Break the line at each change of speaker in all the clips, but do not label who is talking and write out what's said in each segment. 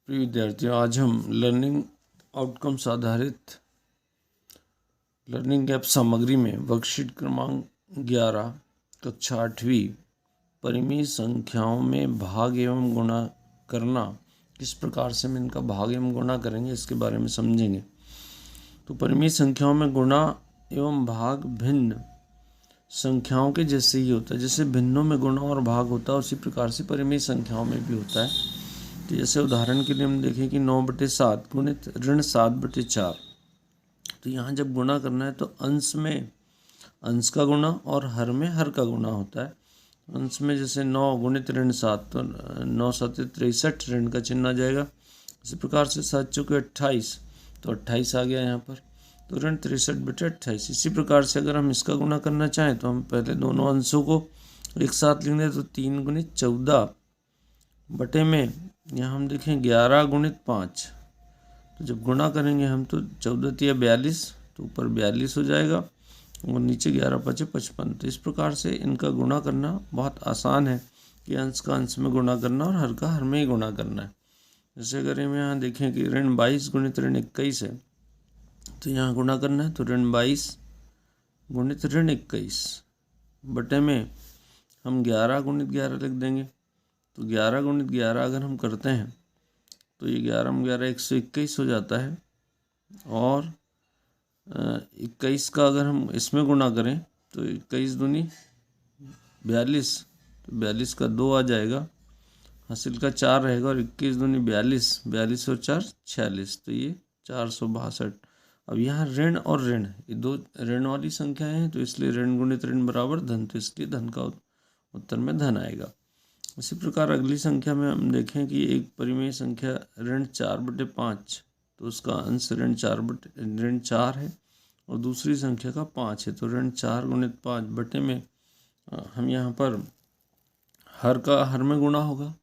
प्रिय विद्यार्थियों, आज हम लर्निंग आउटकम्स आधारित लर्निंग ऐप सामग्री में वर्कशीट क्रमांक 11 कक्षा 8वीं परिमेय संख्याओं में भाग एवं गुणा करना, किस प्रकार से हम इनका भाग एवं गुणा करेंगे इसके बारे में समझेंगे। तो परिमेय संख्याओं में गुणा एवं भाग भिन्न संख्याओं के जैसे ही होता है। जैसे भिन्नों में गुणा और भाग होता है, उसी प्रकार से परिमेय संख्याओं में भी होता है। तो जैसे उदाहरण के लिए हम देखें कि 9/7 गुणित ऋण 7/4। तो यहाँ जब गुणा करना है तो अंश में अंश का गुणा और हर में हर का गुणा होता है। अंश में जैसे 9 गुणित ऋण 7, तो 9 7 63, ऋण का चिन्ह आ जाएगा। इसी प्रकार से 7 चौके 28, तो 28 आ गया यहाँ पर, तो ऋण 63/28। इसी प्रकार से अगर हम इसका गुणा करना चाहें तो हम पहले दोनों अंशों को एक साथ लिख दें, तो 3 गुणित 14 बटे में यहाँ हम देखें 11 गुणित 5। तो जब गुणा करेंगे हम तो 14 तिया 42, तो ऊपर 42 हो जाएगा और नीचे 11 5 55। तो इस प्रकार से इनका गुणा करना बहुत आसान है कि अंश का अंश में गुणा करना और हर का हर में ही गुणा करना है। जैसे अगर हम यहाँ देखें कि ऋण 22 गुणित ऋण 21 है, तो यहाँ गुणा करना है तो ऋण 22 गुणित ऋण 21 बटे में हम 11 गुणित 11 लिख देंगे। तो 11 गुणित 11 अगर हम करते हैं तो ये 11 में 11 121 हो जाता है, और 21 का अगर हम इसमें गुणा करें तो 21 दूनी 42, तो 42 का 2 आ जाएगा, हासिल का 4 रहेगा, और 21 दूनी 42, 42 और 4 46, तो ये 462। अब यहाँ ऋण और ऋण, ये दो ऋण वाली संख्याएं हैं, तो इसलिए ऋण गुणित ऋण बराबर धन, तो इसलिए धन का उत्तर में धन आएगा। इसी प्रकार अगली संख्या में हम देखें कि एक परिमेय संख्या ऋण 4/5, तो उसका अंश ऋण 4 है और दूसरी संख्या का 5 है, तो ऋण 4 गुणित 5 बटे में हम यहाँ पर हर का हर में गुणा होगा।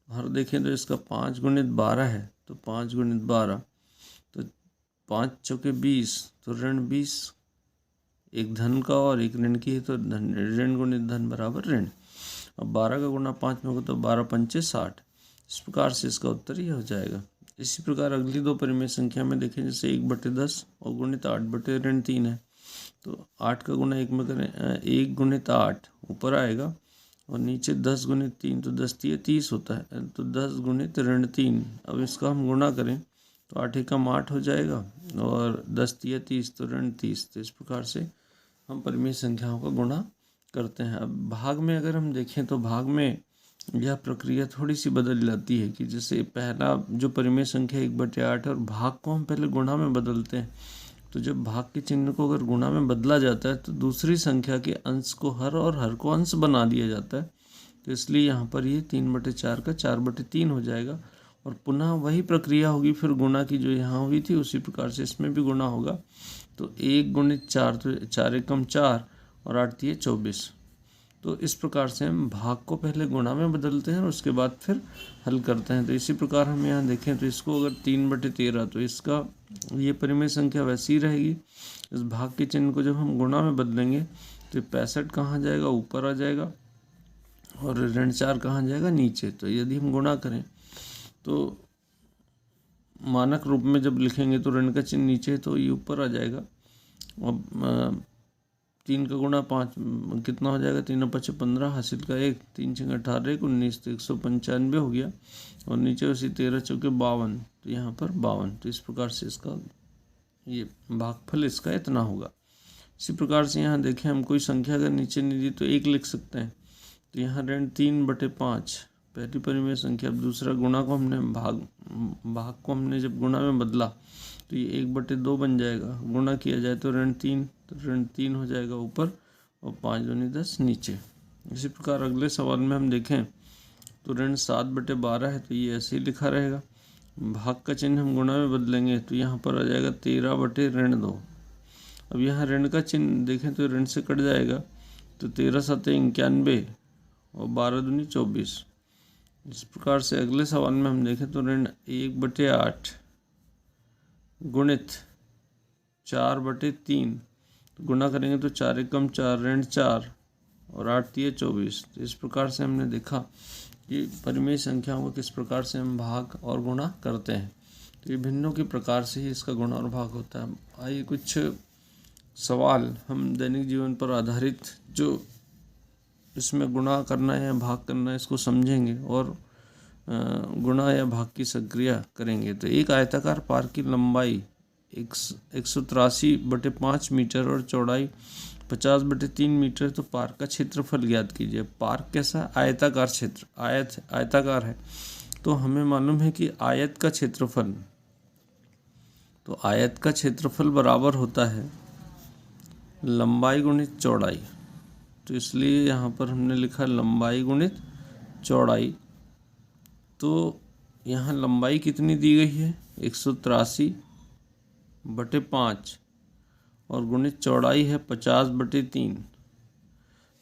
हर देखें तो इसका 5 गुणित 12 है, तो 5 गुणित 12, तो 5 चौके 20, तो ऋण 20 एक धन का और एक ऋण की है, तो धन ऋण गुणित धन बराबर ऋण। अब 12 का गुणा 5 में होगा तो 12 पंचे 60। इस प्रकार से इसका उत्तर ये हो जाएगा। इसी प्रकार अगली दो परिमेय संख्या में देखें, जैसे 1/10 और गुणित 8 बटे ऋण 3 है, तो 8 का गुणा 1 में करें, 1 गुणित 8 ऊपर आएगा और नीचे 10 गुणित 3, तो 10 तिया 30 होता है, तो 10 गुणित ऋण 3। अब इसका हम गुणा करें तो 8 एकम 8 हो जाएगा और 10 तिया 30, तो ऋण 30। तो इस प्रकार से हम परिमेय संख्याओं का गुणा करते हैं। अब भाग में अगर हम देखें तो भाग में यह प्रक्रिया थोड़ी सी बदल जाती है कि जैसे पहला जो परिमेय संख्या 1/8 है और भाग को हम पहले गुणा में बदलते हैं, तो जब भाग के चिन्ह को अगर गुणा में बदला जाता है तो दूसरी संख्या के अंश को हर और हर को अंश बना दिया जाता है। तो इसलिए यहाँ पर ये 3/4 का 4/3 हो जाएगा, और पुनः वही प्रक्रिया होगी फिर गुणा की जो यहाँ हुई थी, उसी प्रकार से इसमें भी गुणा होगा। तो 1 गुणित 4, तो 4 एकम 4 और 8 तिया 24। तो इस प्रकार से हम भाग को पहले गुणा में बदलते हैं और उसके बाद फिर हल करते हैं। तो इसी प्रकार हम यहाँ देखें तो इसको अगर 3/13, तो इसका ये परिमेय संख्या वैसी ही रहेगी। इस भाग के चिन्ह को जब हम गुणा में बदलेंगे तो 65 कहाँ जाएगा, ऊपर आ जाएगा, और ऋण 4 कहाँ जाएगा, नीचे। तो यदि हम गुणा करें तो मानक रूप में जब लिखेंगे तो ऋण का चिन्ह नीचे है तो ये ऊपर आ जाएगा। अब 3 का गुणा 5 कितना हो जाएगा, 3 और 5 15, हासिल का 1, 3 6 18 19, तो 195 हो गया, और नीचे उसी 13 चौके 52, तो यहाँ पर 52। तो इस प्रकार से इसका ये भागफल इसका इतना होगा। इसी प्रकार से यहाँ देखें हम कोई संख्या अगर नीचे नहीं दी तो 1 लिख सकते हैं। तो यहाँ ऋण 3/5 पहली परिमेय संख्या। अब दूसरा गुणा को हमने भाग को हमने जब गुणा में बदला तो ये 1/2 बन जाएगा। गुणा किया जाए तो ऋण 3, तो ऋण 3 हो जाएगा ऊपर और 5 दूनी 10 नीचे। इसी प्रकार अगले सवाल में हम देखें तो ऋण 7/12 है, तो ये ऐसे ही लिखा रहेगा। भाग का चिन्ह हम गुणा में बदलेंगे तो यहाँ पर आ जाएगा 13/2। अब यहाँ ऋण का चिन्ह देखें तो ऋण से कट जाएगा, तो 13 7 91 और 12 दूनी 24। इस प्रकार से अगले सवाल में हम देखें तो ऋण 1/8 गुणित 4/3, तो गुणा करेंगे तो 4 एकम 4, ऋण 4 और 8 तिया 24। तो इस प्रकार से हमने देखा कि परिमेय संख्याओं को किस प्रकार से हम भाग और गुणा करते हैं। तो ये भिन्नों के प्रकार से ही इसका गुणा और भाग होता है। आइए कुछ सवाल हम दैनिक जीवन पर आधारित जो इसमें गुणा करना है या भाग करना है इसको समझेंगे और गुणा या भाग की संक्रिया करेंगे। तो एक आयताकार पार्क की लंबाई 183/5 मीटर और चौड़ाई 50/3 मीटर। तो पार्क का क्षेत्रफल ज्ञात कीजिए। पार्क कैसा? आयताकार क्षेत्र, आयताकार है। तो हमें मालूम है कि आयत का क्षेत्रफल, तो आयत का क्षेत्रफल बराबर होता है लंबाई गुणित चौड़ाई। तो इसलिए यहाँ पर हमने लिखा लंबाई गुणित चौड़ाई। तो यहाँ लंबाई कितनी दी गई है? 183/5 और गुणित चौड़ाई है 50/3।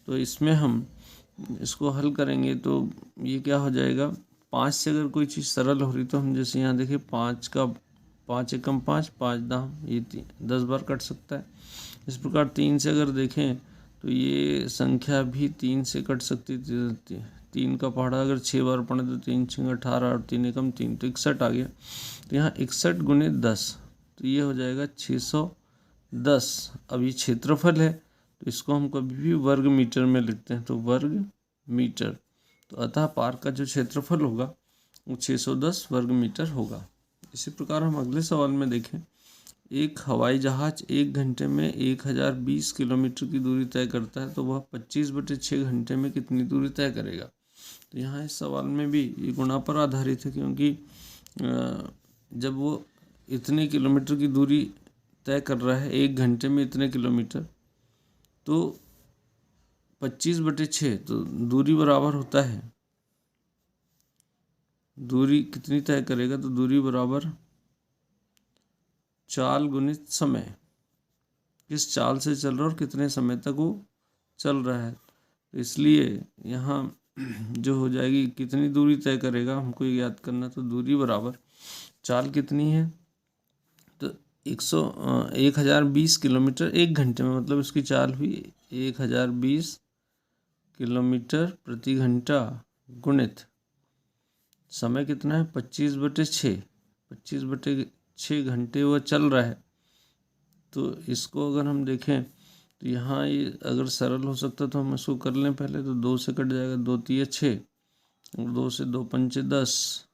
तो इसमें हम इसको हल करेंगे तो ये क्या हो जाएगा? 5 से अगर कोई चीज़ सरल हो रही तो हम जैसे यहाँ देखें 5 एकम 5, 5 दाम, ये 10 बार कट सकता है। इस प्रकार 3 से अगर देखें तो ये संख्या भी 3 से कट सकती थी। 3 का पहाड़ा अगर 6 बार पढ़े तो 3 6 18 और 3 एकम 3, तो 61 आ गया। तो यहाँ 61 गुणित 10, तो ये हो जाएगा 610। अब ये क्षेत्रफल है तो इसको हम कभी भी वर्ग मीटर में लिखते हैं, तो वर्ग मीटर। तो अतः पार्क का जो क्षेत्रफल होगा वो 610 वर्ग मीटर होगा। इसी प्रकार हम अगले सवाल में देखें। एक हवाई जहाज 1 घंटे में 1020 किलोमीटर की दूरी तय करता है, तो वह 25/6 घंटे में कितनी दूरी तय करेगा। तो यहाँ इस सवाल में भी ये गुणा पर आधारित है, क्योंकि जब वो इतने किलोमीटर की दूरी तय कर रहा है 1 घंटे में इतने किलोमीटर, तो 25/6, तो दूरी बराबर होता है, दूरी कितनी तय करेगा? तो दूरी बराबर चाल गुणित समय। किस चाल से चल रहा है और कितने समय तक वो चल रहा है। तो इसलिए यहाँ जो हो जाएगी, कितनी दूरी तय करेगा हमको याद करना। तो दूरी बराबर चाल कितनी है? तो 1020 किलोमीटर 1 घंटे में, मतलब इसकी चाल हुई 1020 किलोमीटर प्रति घंटा गुणित समय कितना है? 25/6। 25/6 घंटे वह चल रहा है। तो इसको अगर हम देखें तो यहाँ ये अगर सरल हो सकता तो हम इसको कर लें पहले। तो 2 से कट जाएगा, 2 तिया 6 और 2 से 2 पंचे 10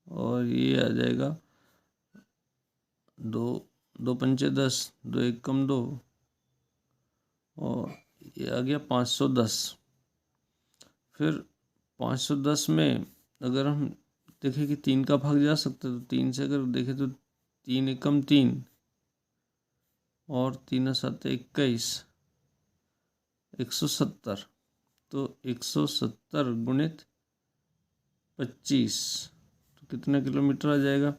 और ये आ जाएगा 2 पंचे 10, 2 एकम 2 और ये आ गया 510। फिर 510 में अगर हम देखें कि 3 का भाग जा सकता है, तो 3 से अगर देखें तो 3 एकम 3 और 3 7 21, 170। तो 170 गुणित 25, तो कितना किलोमीटर आ जाएगा?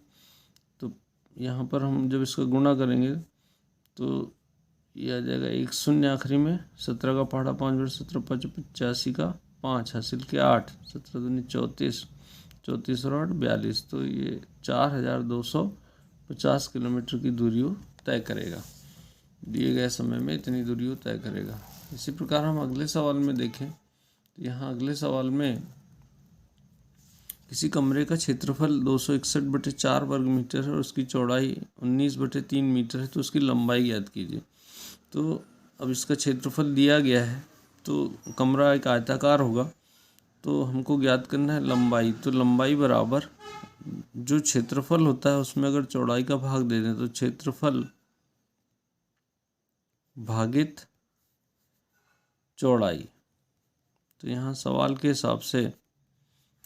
तो यहाँ पर हम जब इसका गुणा करेंगे तो ये आ जाएगा 1 शून्य आखिरी में, 17 का पहाड़ा 5 बटे 17 5 85 का 5 हासिल के 8, 17 दूनी 34, 34 और 8 42। तो ये 4250 किलोमीटर की दूरी तय करेगा। दिए गए समय में इतनी दूरी तय करेगा। इसी प्रकार हम अगले सवाल में देखें तो यहाँ अगले सवाल में किसी कमरे का क्षेत्रफल 261/4 वर्ग मीटर है और उसकी चौड़ाई 19/3 मीटर है, तो उसकी लंबाई ज्ञात कीजिए। तो अब इसका क्षेत्रफल दिया गया है, तो कमरा एक आयताकार होगा, तो हमको ज्ञात करना है लंबाई। तो लंबाई बराबर जो क्षेत्रफल होता है उसमें अगर चौड़ाई का भाग दे दें तो क्षेत्रफल भागित चौड़ाई। तो यहाँ सवाल के हिसाब से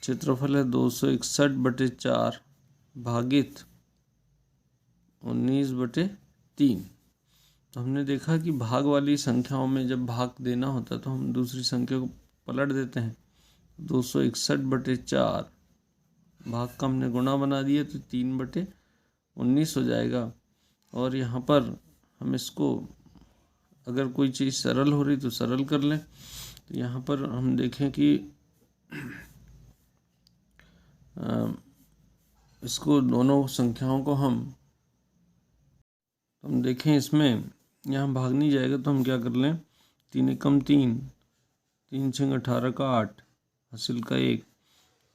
क्षेत्रफल है 261/4 भागित 19/3। तो हमने देखा कि भाग वाली संख्याओं में जब भाग देना होता है तो हम दूसरी संख्या को पलट देते हैं। 261/4 भाग का हमने गुणा बना दिया तो 3/19 हो जाएगा। और यहाँ पर हम इसको अगर कोई चीज़ सरल हो रही तो सरल कर लें। तो यहाँ पर हम देखें कि इसको दोनों संख्याओं को हम देखें, इसमें यहाँ भाग नहीं जाएगा तो हम क्या कर लें, 3 एकम 3, 3 6 18 का 8 हासिल का 1,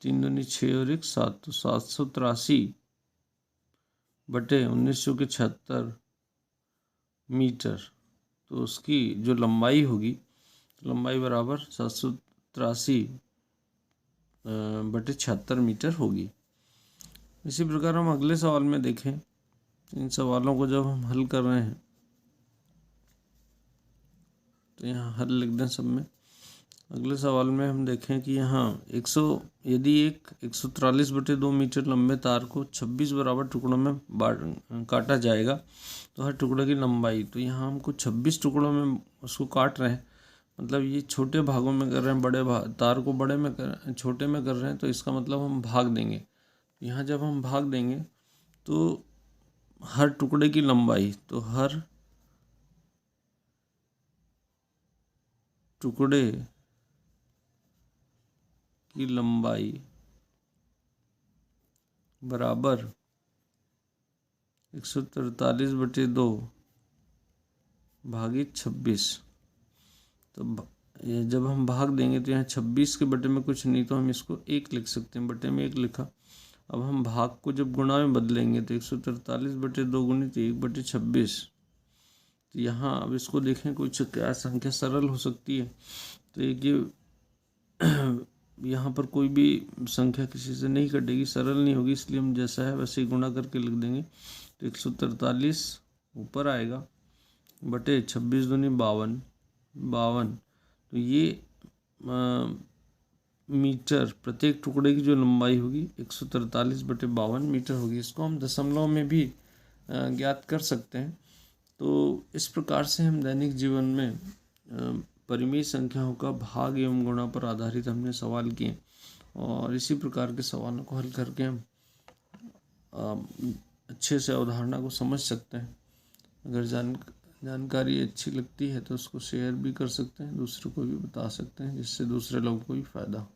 3 दूनी 6 और 1 7, तो 783 बटे 1976 मीटर। तो उसकी जो लंबाई होगी, लंबाई बराबर 783 बटे 76 मीटर होगी। इसी प्रकार हम अगले सवाल में देखें। इन सवालों को जब हम हल कर रहे हैं तो यहाँ हल लिख दें सब में। अगले सवाल में हम देखें कि यहाँ यदि एक 143/2 मीटर लंबे तार को 26 बराबर टुकड़ों में काटा जाएगा तो हर टुकड़े की लंबाई, तो यहाँ हमको 26 टुकड़ों में उसको काट रहे हैं, मतलब ये छोटे भागों में कर रहे हैं, तार को छोटे में कर रहे हैं, तो इसका मतलब हम भाग देंगे। यहाँ जब हम भाग देंगे तो हर टुकड़े की लंबाई, तो हर टुकड़े की लंबाई बराबर 143/2 भागित 26। तो ये जब हम भाग देंगे तो यहाँ 26 के बटे में कुछ नहीं, तो हम इसको 1 लिख सकते हैं, बटे में 1 लिखा। अब हम भाग को जब गुणा में बदलेंगे तो 143/2 गुणित 1/26। तो यहाँ अब इसको देखें कुछ क्या संख्या सरल हो सकती है। तो एक ये यहाँ पर कोई भी संख्या किसी से नहीं कटेगी, सरल नहीं होगी, इसलिए हम जैसा है वैसे ही गुणा करके लिख देंगे। तो 143 ऊपर आएगा बटे 26 दूनी 52। तो ये मीटर, प्रत्येक टुकड़े की जो लंबाई होगी 143/52 मीटर होगी। इसको हम दशमलव में भी ज्ञात कर सकते हैं। तो इस प्रकार से हम दैनिक जीवन में परिमेय संख्याओं का भाग एवं गुणा पर आधारित हमने सवाल किए, और इसी प्रकार के सवालों को हल करके हम अच्छे से अवधारणा को समझ सकते हैं। अगर जानकारी अच्छी लगती है तो उसको शेयर भी कर सकते हैं, दूसरों को भी बता सकते हैं, जिससे दूसरे लोगों को भी फायदा हो।